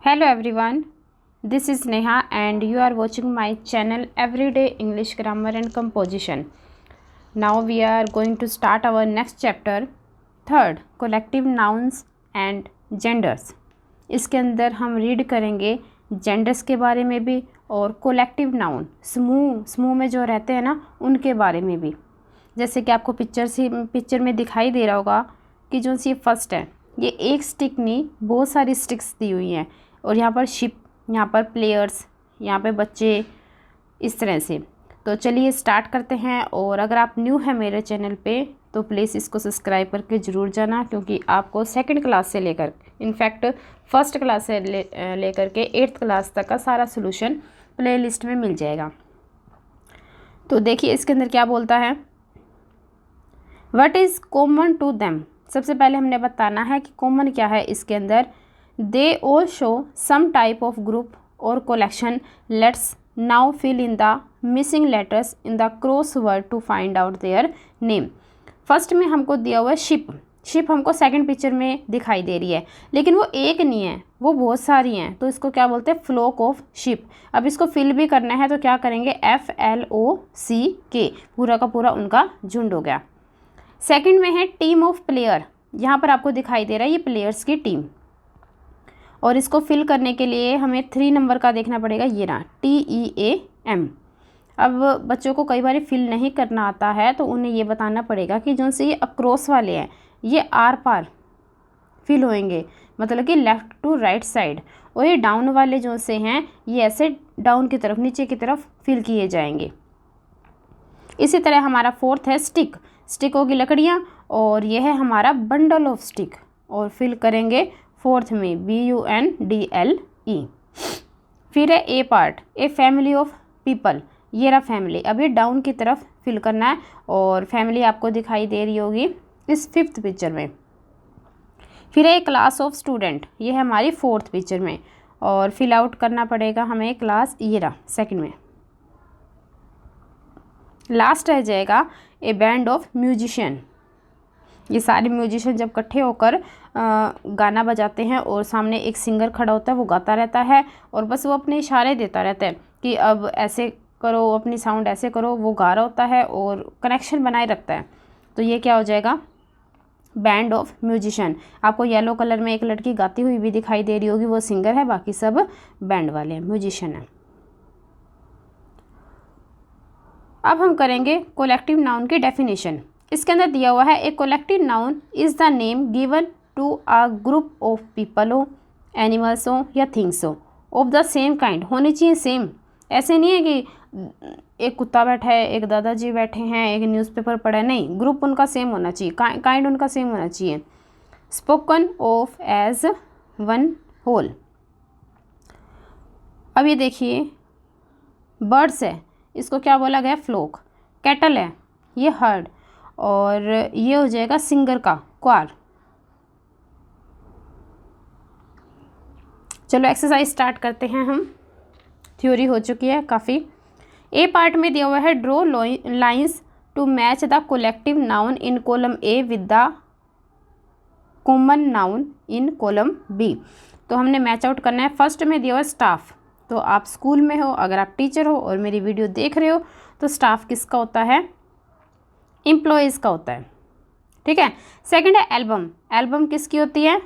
Hello everyone, this is Neha and you are watching my channel Everyday English Grammar and Composition. Now we are going to start our next chapter, third collective nouns and genders. इसके अंदर हम read करेंगे genders के बारे में भी और collective noun समूह में जो रहते हैं ना उनके बारे में भी। जैसे कि आपको पिक्चर में दिखाई दे रहा होगा कि जो सी फर्स्ट है ये एक स्टिक नहीं बहुत सारी स्टिक्स दी हुई हैं और यहाँ पर शिप, यहाँ पर प्लेयर्स, यहाँ पे बच्चे, इस तरह से। तो चलिए स्टार्ट करते हैं। और अगर आप न्यू हैं मेरे चैनल पे तो प्लीज़ इसको सब्सक्राइब करके ज़रूर जाना, क्योंकि आपको सेकंड क्लास से लेकर इनफैक्ट फर्स्ट क्लास से लेकर के 8th क्लास तक का सारा सोल्यूशन प्लेलिस्ट में मिल जाएगा। तो देखिए इसके अंदर क्या बोलता है, what is common to them. सबसे पहले हमने बताना है कि कॉमन क्या है इसके अंदर। They all show some type of group और collection. Let's now fill in the missing letters in the crossword to find out their name. First में हमको दिया हुआ है शिप। शिप हमको सेकंड पिक्चर में दिखाई दे रही है, लेकिन वो एक नहीं है, वो बहुत सारी हैं। तो इसको क्या बोलते हैं, फ्लोक ऑफ शिप। अब इसको फिल भी करना है तो क्या करेंगे, FLOCK, पूरा का पूरा उनका झुंड हो गया। सेकंड में है टीम ऑफ प्लेयर। यहाँ पर आपको दिखाई दे रहा है ये प्लेयर्स की टीम, और इसको फिल करने के लिए हमें 3 नंबर का देखना पड़ेगा, ये ना TEAM। अब बच्चों को कई बार फिल नहीं करना आता है तो उन्हें ये बताना पड़ेगा कि जो से ये अक्रॉस वाले हैं ये आर पार फिल होंगे, मतलब कि लेफ़्ट टू राइट साइड, और ये डाउन वाले जो से हैं ये ऐसे डाउन की तरफ, नीचे की तरफ फिल किए जाएंगे। इसी तरह हमारा फोर्थ है स्टिक। स्टिक होगी लकड़ियाँ, और यह है हमारा बंडल ऑफ स्टिक, और फिल करेंगे फोर्थ में BUNDLE। फिर है a part, a family of people. ये रहा फैमिली। अब ये डाउन की तरफ फिल करना है, और फैमिली आपको दिखाई दे रही होगी इस 5th पिक्चर में। फिर है क्लास ऑफ स्टूडेंट, ये है हमारी 4th पिक्चर में, और फिल आउट करना पड़ेगा हमें क्लास, ये रहा सेकंड में। लास्ट रह जाएगा ए बैंड ऑफ म्यूजिशियन। ये सारे म्यूजिशियन जब इकट्ठे होकर गाना बजाते हैं और सामने एक सिंगर खड़ा होता है, वो गाता रहता है और बस वो अपने इशारे देता रहता है कि अब ऐसे करो, अपनी साउंड ऐसे करो। वो गा रहा होता है और कनेक्शन बनाए रखता है। तो ये क्या हो जाएगा, बैंड ऑफ म्यूजिशियन। आपको येलो कलर में एक लड़की गाती हुई भी दिखाई दे रही होगी, वो सिंगर है, बाकी सब बैंड वाले हैं, म्यूजिशियन है। अब हम करेंगे कोलेक्टिव नाउन की डेफिनेशन। इसके अंदर दिया हुआ है, a collective noun is the name given to a group of people हो, एनिमल्स हो या थिंग्स हो ऑफ द सेम काइंड। होनी चाहिए सेम। ऐसे नहीं है कि एक कुत्ता बैठा है, एक दादाजी बैठे हैं, एक न्यूज़पेपर पढ़ा है, नहीं, ग्रुप उनका सेम होना चाहिए, काइंड उनका सेम होना चाहिए। Spoken of as one whole. अब ये देखिए बर्ड्स है, इसको क्या बोला गया, फ्लोक। कैटल है, ये हर्ड, और ये हो जाएगा सिंगर का क्वार। चलो एक्सरसाइज स्टार्ट करते हैं हम। थ्योरी हो चुकी है काफ़ी। ए पार्ट में दिया हुआ है, draw lines to match the collective noun in column A with the common noun in column B. तो हमने मैच आउट करना है। फर्स्ट में दिया हुआ है स्टाफ। तो आप स्कूल में हो, अगर आप टीचर हो और मेरी वीडियो देख रहे हो तो स्टाफ किसका होता है, एम्प्लॉयज़ का होता है, ठीक है। सेकंड है एल्बम। एल्बम किसकी होती है,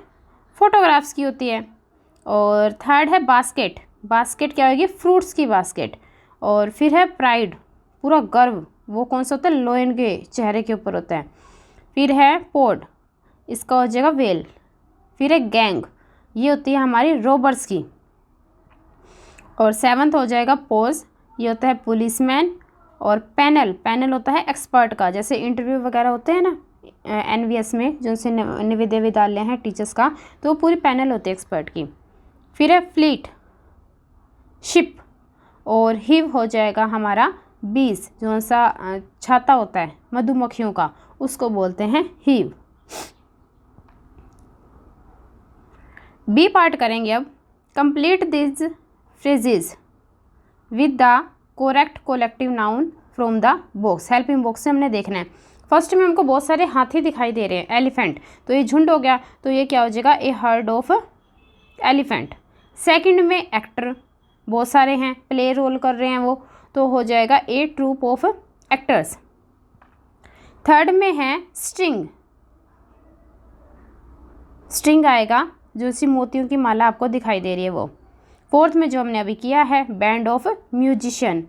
फोटोग्राफ्स की होती है। और थर्ड है बास्केट। बास्केट क्या होगी, फ्रूट्स की बास्केट। और फिर है प्राइड, पूरा गर्व, वो कौन सा होता है, लोयन के चेहरे के ऊपर होता है। फिर है पोड, इसका हो जाएगा वेल। फिर है गैंग, ये होती है हमारी रॉबर्स की। और 7th हो जाएगा पोज, ये होता है पुलिसमैन। और पैनल, पैनल होता है एक्सपर्ट का, जैसे इंटरव्यू वगैरह होते हैं ना NVS में, जिनसे नवोदय विद्यालय हैं टीचर्स का, तो वो पूरी पैनल होती है एक्सपर्ट की। फिर है फ्लीट, शिप। और हिव हो जाएगा हमारा बीज, जो सा छाता होता है मधुमक्खियों का, उसको बोलते हैं हिव। बी पार्ट करेंगे अब। Complete this phrases with the correct collective noun from the box. Helping box से हमने देखना है। फर्स्ट में हमको बहुत सारे हाथी दिखाई दे रहे हैं, एलिफेंट, तो ये झुंड हो गया, तो ये क्या हो जाएगा, ए हर्ड ऑफ एलिफेंट। सेकंड में एक्टर, बहुत सारे हैं, प्ले रोल कर रहे हैं वो, तो हो जाएगा ए ट्रूप ऑफ एक्टर्स। थर्ड में है स्ट्रिंग, स्ट्रिंग आएगा, जो सी मोतियों की माला आपको दिखाई दे रही है वो। फोर्थ में जो हमने अभी किया है बैंड ऑफ म्यूजिशियन।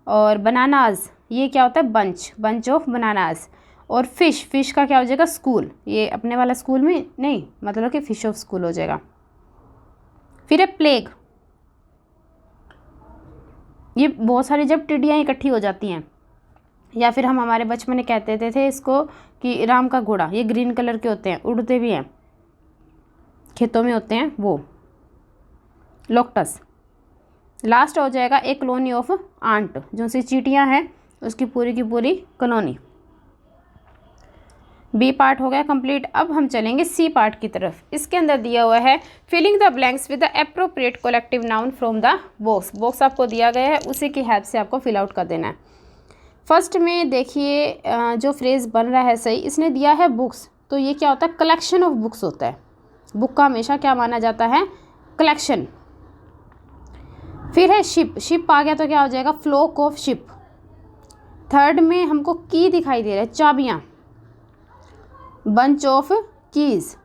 और बनानाज, ये क्या होता है, बंच, बंच ऑफ बनानाज। और फिश, फिश का क्या हो जाएगा, स्कूल, ये अपने वाला स्कूल में नहीं, मतलब कि फिश ऑफ स्कूल हो जाएगा। फिर है प्लेग, ये बहुत सारी जब टिड्डियाँ इकट्ठी हो जाती हैं, या फिर हम हमारे बचपन में कहते थे इसको कि राम का घोड़ा, ये ग्रीन कलर के होते हैं, उड़ते भी हैं, खेतों में होते हैं वो, लोकटस। लास्ट हो जाएगा एक कॉलोनी ऑफ आंट, जो सी चींटियाँ हैं उसकी पूरी की पूरी कॉलोनी। बी पार्ट हो गया कंप्लीट। अब हम चलेंगे सी पार्ट की तरफ। इसके अंदर दिया हुआ है filling the blanks with the appropriate collective noun from the box. Box आपको दिया गया है, उसी की हेल्प से आपको फिल आउट कर देना है। फर्स्ट में देखिए जो फ्रेज बन रहा है सही, इसने दिया है बुक्स, तो ये क्या होता है, कलेक्शन ऑफ बुक्स होता है। बुक का हमेशा क्या माना जाता है, कलेक्शन। फिर है शिप, शिप आ गया तो क्या हो जाएगा, फ्लोक ऑफ शिप। थर्ड में हमको की दिखाई दे रहा है, चाबियाँ, बंच ऑफ कीज।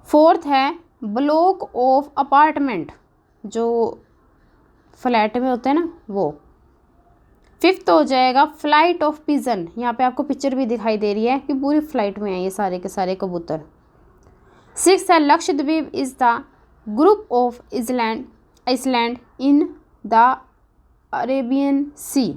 फोर्थ है ब्लॉक ऑफ अपार्टमेंट, जो फ्लैट में होते हैं ना वो। फिफ्थ हो जाएगा फ्लाइट ऑफ पिजन, यहाँ पे आपको पिक्चर भी दिखाई दे रही है कि पूरी फ्लाइट में है ये सारे के सारे कबूतर। सिक्स है Lakshadweep is the group of island in the Arabian Sea.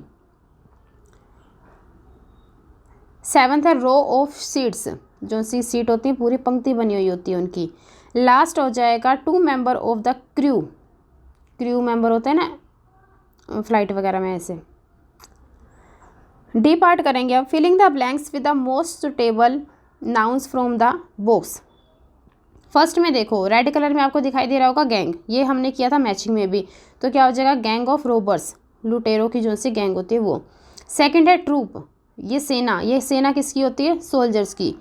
Seventh है रो ऑफ सीट्स, जो सी सीट होती हैं पूरी पंक्ति बनी हुई होती है उनकी। लास्ट हो जाएगा two member of the crew, crew member होते हैं ना फ्लाइट वगैरह में ऐसे। डी पार्ट करेंगे अब, filling the blanks with the most suitable nouns from the box. First में देखो रेड कलर में आपको दिखाई दे रहा होगा गैंग, ये हमने किया था मैचिंग में भी, तो क्या हो जाएगा गैंग ऑफ रोबर्स, लुटेरों की जो सी गैंग होती है वो। सेकंड है ट्रूप, ये सेना, ये सेना किसकी होती है, सोल्जर्स की।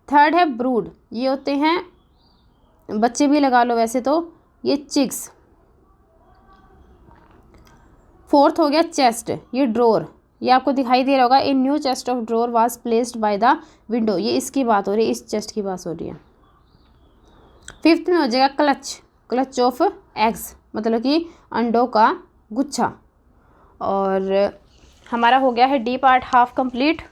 थर्ड है ब्रूड, ये होते हैं बच्चे भी लगा लो वैसे तो, ये चिक्स। फोर्थ हो गया चेस्ट, ये ड्रोर, ये आपको दिखाई दे रहा होगा, a new chest of drawer was placed by the window, ये इसकी बात हो रही है, इस चेस्ट की बात हो रही है। फिफ्थ में हो जाएगा क्लच, क्लच ऑफ एग्स, मतलब कि अंडों का गुच्छा। और हमारा हो गया है डी पार्ट हाफ कंप्लीट।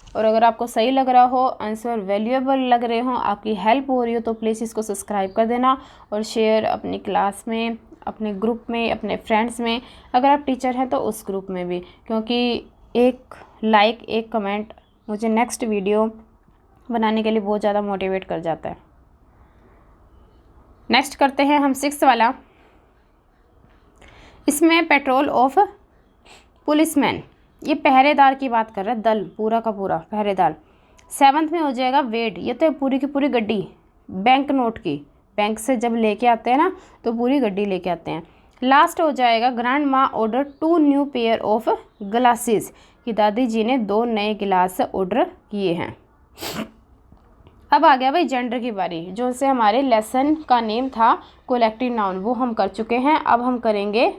और अगर आपको सही लग रहा हो, आंसर वैल्यूएबल लग रहे हो, आपकी हेल्प हो रही हो, तो प्लीज़ इसको सब्सक्राइब कर देना और शेयर अपनी क्लास में, अपने ग्रुप में, अपने फ्रेंड्स में, अगर आप टीचर हैं तो उस ग्रुप में भी, क्योंकि एक लाइक, एक कमेंट मुझे नेक्स्ट वीडियो बनाने के लिए बहुत ज़्यादा मोटिवेट कर जाता है। नेक्स्ट करते हैं हम सिक्स्थ वाला। इसमें पेट्रोल ऑफ पुलिसमैन, ये पहरेदार की बात कर रहा है, दल पूरा का पूरा पहरेदार। सेवन्थ में हो जाएगा वेट, ये तो पूरी की पूरी गड्डी, बैंक नोट की, बैंक से जब लेके आते हैं ना तो पूरी गड्डी लेके आते हैं। लास्ट हो जाएगा ग्रैंड माँ order 2 new pair of glasses, कि दादी जी ने 2 नए गिलास ऑर्डर किए हैं। अब आ गया भाई जेंडर की बारी, जो से हमारे लेसन का नेम था कलेक्टिव नाउन, वो हम कर चुके हैं। अब हम करेंगे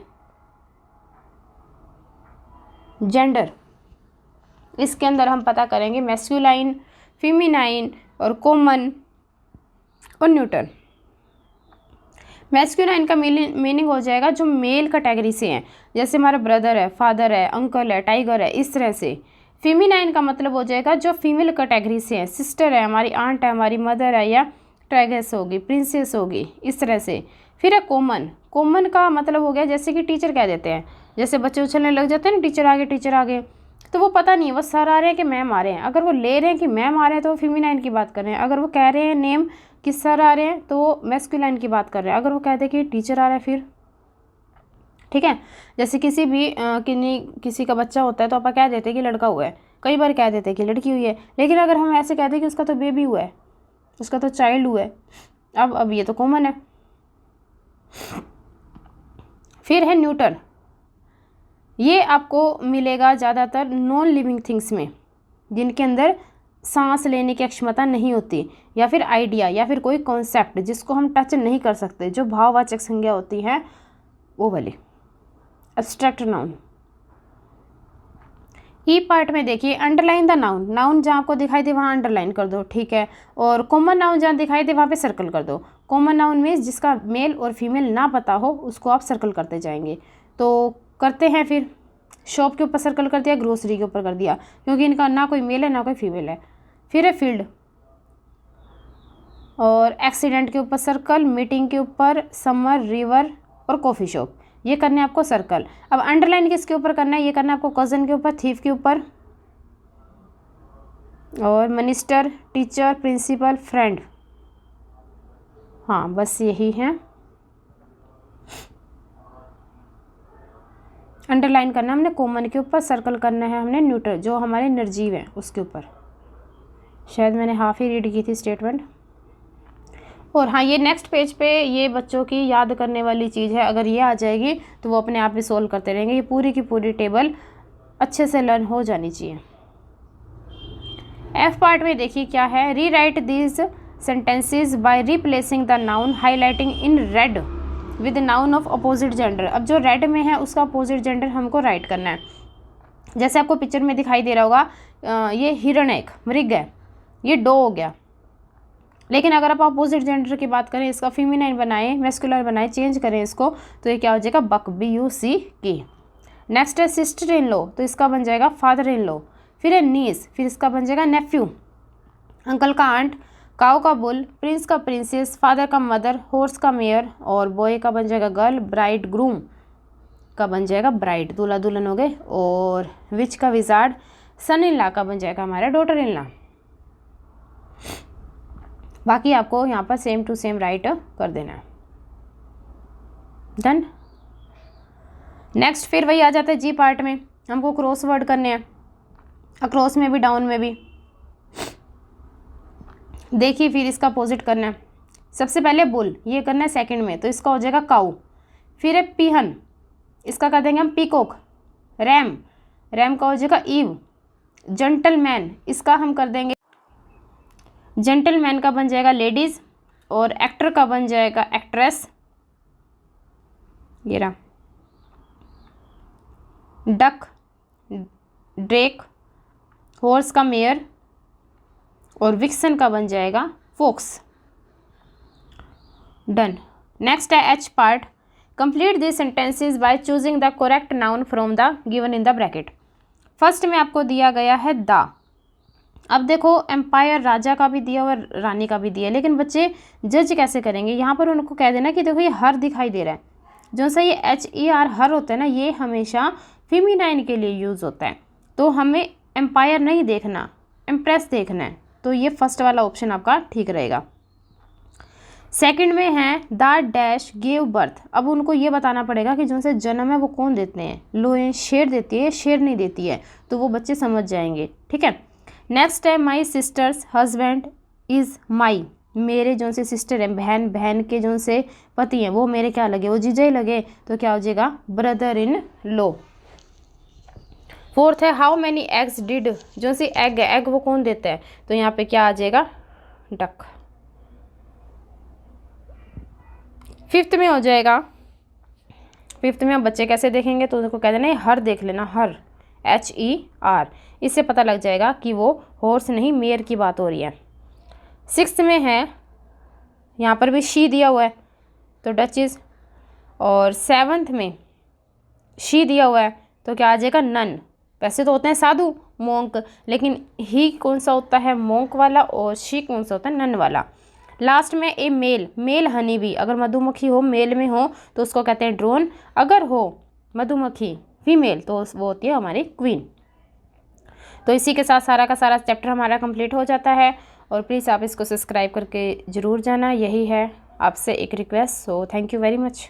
जेंडर। इसके अंदर हम पता करेंगे मैस्कुलाइन, फेमिनाइन और कॉमन और न्यूट्रल। मैस्कुलाइन का मीनिंग हो जाएगा जो मेल कैटेगरी से हैं, जैसे हमारा ब्रदर है, फादर है, अंकल है, टाइगर है, इस तरह से। फेमिनाइन का मतलब हो जाएगा जो फीमेल कैटेगरी से हैं, सिस्टर है, हमारी आंट है, हमारी मदर है, या टाइगर्स होगी, प्रिंसेस होगी, इस तरह से। फिर है कॉमन, कॉमन का मतलब हो गया जैसे कि टीचर कह देते हैं, जैसे बच्चे उछलने लग जाते हैं ना, टीचर आगे टीचर आगे, तो वो पता नहीं वो सर आ रहे हैं कि मैम आ रहे हैं। अगर वो ले रहे हैं कि मैम आ रहे हैं तो वो फेमिनाइन की बात कर रहे हैं। अगर वो कह रहे हैं नेम कि सर आ रहे हैं तो वो मैस्कुलाइन की बात कर रहे हैं। अगर वो कहते हैं कि टीचर आ रहा है फिर, ठीक है। जैसे किसी भी किसी का बच्चा होता है तो आप कह देते हैं कि लड़का हुआ है, कई बार कह देते हैं कि लड़की हुई है, लेकिन अगर हम ऐसे कहते हैं कि उसका तो बेबी हुआ है, उसका तो चाइल्ड हुआ है, अब ये तो कॉमन है। फिर है न्यूटर, ये आपको मिलेगा ज़्यादातर नॉन लिविंग थिंग्स में, जिनके अंदर सांस लेने की क्षमता नहीं होती, या फिर आइडिया या फिर कोई कॉन्सेप्ट जिसको हम टच नहीं कर सकते, जो भाववाचक संज्ञा होती है वो वाली एब्स्ट्रैक्ट नाउन। ई पार्ट में देखिए अंडरलाइन द नाउन, नाउन जहाँ आपको दिखाई दे वहाँ अंडरलाइन कर दो, ठीक है। और कॉमन नाउन जहाँ दिखाई दे वहाँ पे सर्कल कर दो। कॉमन नाउन मीन्स जिसका मेल और फीमेल ना पता हो उसको आप सर्कल करते जाएंगे। तो करते हैं फिर, शॉप के ऊपर सर्कल कर दिया, ग्रोसरी के ऊपर कर दिया, क्योंकि इनका ना कोई मेल है ना कोई फीमेल है। फिर है फील्ड और एक्सीडेंट के ऊपर सर्कल, मीटिंग के ऊपर, समर, रिवर और कॉफ़ी शॉप, ये करने आपको सर्कल। अब अंडरलाइन किसके ऊपर करना है, ये करना है आपको कज़न के ऊपर, थीफ के ऊपर, और मिनिस्टर, टीचर, प्रिंसिपल, फ्रेंड। हाँ बस यही है। अंडरलाइन करना है हमने कॉमन के ऊपर, सर्कल करना है हमने न्यूट्रल जो हमारे निर्जीव हैं उसके ऊपर। शायद मैंने हाफ ही रीड की थी स्टेटमेंट। और हाँ ये नेक्स्ट पेज पे ये बच्चों की याद करने वाली चीज़ है, अगर ये आ जाएगी तो वो अपने आप ही सोल्व करते रहेंगे। ये पूरी की पूरी टेबल अच्छे से लर्न हो जानी चाहिए। एफ पार्ट में देखिए क्या है, री right these sentences by replacing the noun highlighting in read with noun of opposite gender. अब जो रेड में है उसका अपोजिट जेंडर हमको राइट करना है। जैसे आपको पिक्चर में दिखाई दे रहा होगा, ये हिरण एक मृग है, ये डो हो गया। लेकिन अगर आप अपोजिट जेंडर की बात करें, इसका फीमेनाइन बनाएं, मैस्कुलर बनाएं, चेंज करें इसको, तो ये क्या हो जाएगा, बक, BUCK। नेक्स्ट है सिस्टर इन लॉ, तो इसका बन जाएगा फादर इन लॉ। फिर है नीस, फिर इसका बन जाएगा नेफ्यू। अंकल का आंट, काऊ का बुल, प्रिंस का प्रिंसेस, फादर का मदर, हॉर्स का मेयर, और बॉय का बन जाएगा गर्ल, ब्राइड ग्रूम का बन जाएगा ब्राइड, दूल्हा दुल्हन हो गए, और विच का विजार्ड, सन इन लॉ का बन जाएगा हमारा डॉटर इन लॉ। बाकी आपको यहाँ पर सेम टू सेम राइट कर देना है। डन। नेक्स्ट फिर वही आ जाता है जी पार्ट में, हमको क्रॉस वर्ड करने हैं, अक्रॉस में भी डाउन में भी। देखिए फिर इसका अपोजिट करना है। सबसे पहले बुल, ये करना है सेकंड में, तो इसका हो जाएगा काऊ। फिर है पीहन, इसका कर देंगे हम पीकॉक। रैम, रैम का हो जाएगा ईव। जेंटलमैन, इसका हम कर देंगे, जेंटलमैन का बन जाएगा लेडीज, और एक्टर का बन जाएगा एक्ट्रेस। ये रहा। डक, ड्रेक, हॉर्स का मेयर, और विक्सन का बन जाएगा फोक्स। डन। नेक्स्ट है H part, complete this sentences by choosing the correct noun from the given in the bracket. First में आपको दिया गया है द। अब देखो एम्पायर राजा का भी दिया और रानी का भी दिया, लेकिन बच्चे जज कैसे करेंगे, यहाँ पर उनको कह देना कि देखो ये हर दिखाई दे रहा है। जो सा ये HER हर होता है ना, ये हमेशा फेमिनाइन के लिए यूज़ होता है, तो हमें एम्पायर नहीं देखना, एम्प्रेस देखना है। तो ये फर्स्ट वाला ऑप्शन आपका ठीक रहेगा। सेकंड में है द डैश गेव बर्थ। अब उनको ये बताना पड़ेगा कि जो से जन्म है वो कौन देते हैं, लोएं शेर देती है, शेर नहीं देती है, तो वो बच्चे समझ जाएंगे, ठीक है। नेक्स्ट है माई सिस्टर्स हस्बैंड इज़ माई, मेरे जो से सिस्टर हैं, बहन, बहन के जो से पति हैं वो मेरे क्या लगे, वो जीजा ही लगे, तो क्या हो जाएगा ब्रदर इन लॉ। फोर्थ है हाउ मैनी एग्स डिड, जो सी एग है, एग वो कौन देता है, तो यहाँ पे क्या आ जाएगा डक। फिफ्थ में हो जाएगा, फिफ्थ में हम बच्चे कैसे देखेंगे, तो उनको कह देना हर देख लेना, हर HER, इससे पता लग जाएगा कि वो हॉर्स नहीं मेयर की बात हो रही है। सिक्स्थ में है, यहाँ पर भी शी दिया हुआ है तो डचेस, और सेवन्थ में शी दिया हुआ है तो क्या आ जाएगा नन। वैसे तो होते हैं साधु मोंक, लेकिन ही कौन सा होता है मोंक वाला, और शी कौन सा होता है नन वाला। लास्ट में ए मेल, मेल हनी भी, अगर मधुमक्खी हो मेल में हो तो उसको कहते हैं ड्रोन, अगर हो मधुमक्खी फीमेल तो वो होती है हमारी क्वीन। तो इसी के साथ सारा का सारा चैप्टर हमारा कंप्लीट हो जाता है, और प्लीज़ आप इसको सब्सक्राइब करके ज़रूर जाना, यही है आपसे एक request. So thank you very much.